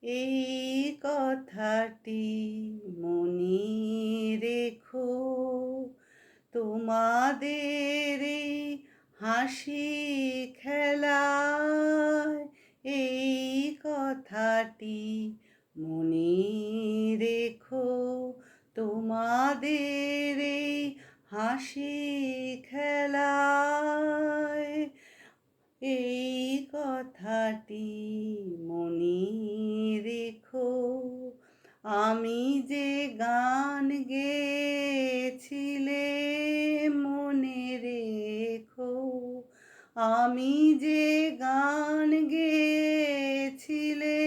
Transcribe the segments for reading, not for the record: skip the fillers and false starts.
এই কথাটি মনে রেখো, তোমাদের এই হাসি খেলায়। এই কথাটি মনে রেখো, তোমাদের এই হাসি খেলায়। এই কথাটি মনে রেখো, আমি যে গান গেয়েছিলে মনে রেখো, আমি যে গান গেয়েছিলে,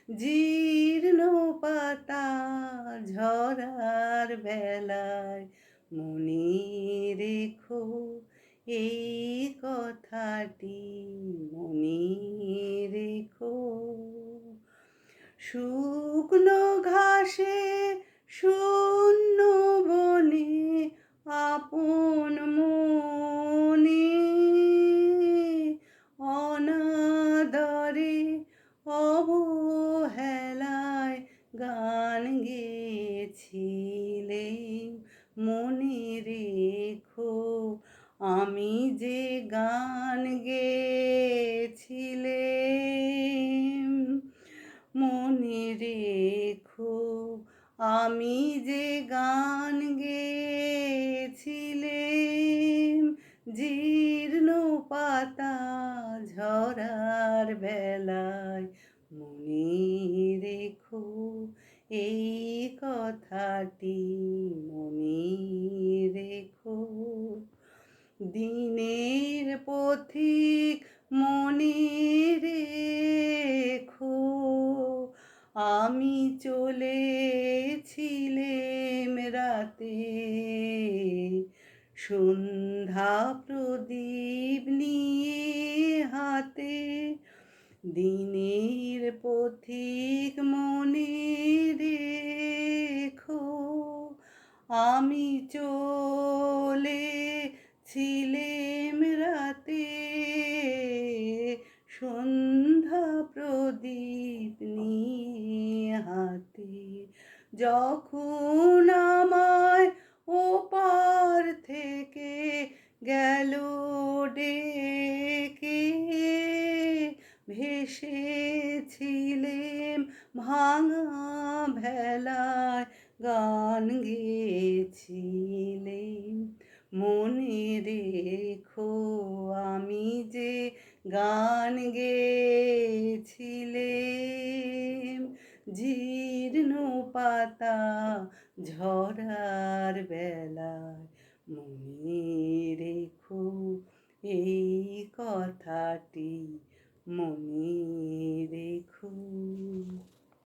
জীর্ণ পাতা ঝরার বেলায়। মনে রেখো এই কথাটি, মনে রেখো। শুকনো ঘাসে শূন্য বনে আপন মনে অনাদরে অবহেলায় গান গেয়েছিলে। মনে রেখো আমি যে গান গেয়েছিলে। মনে রেখো আমি যে গান গেয়েছিলে, জীর্ণ পাতা ঝরার বেলায়। মনে রেখো এই কথাটি, মনে রেখো। দিনের পথিক মনে রেখো, আমি চলেছিলেম রাতে, সন্ধ্যা প্রদীপ নিয়ে হাতে। দিনের পথিক মনে রেখো, আমি চলেছিলেম রাতে, সন্ধ্যা প্রদীপ নিয়ে হাতে। যখন আমায় ওপার থেকে গেল ডেকে, ভেসেছিলেম ভাঙা ভেলায়, গান গেয়েছিলেম। মনে রেখো আমি যে গান গেয়েছিলেম, জীর্ণ পাতা ঝরার বেলায়। মনে রেখো এই কথাটি, মনে রেখো।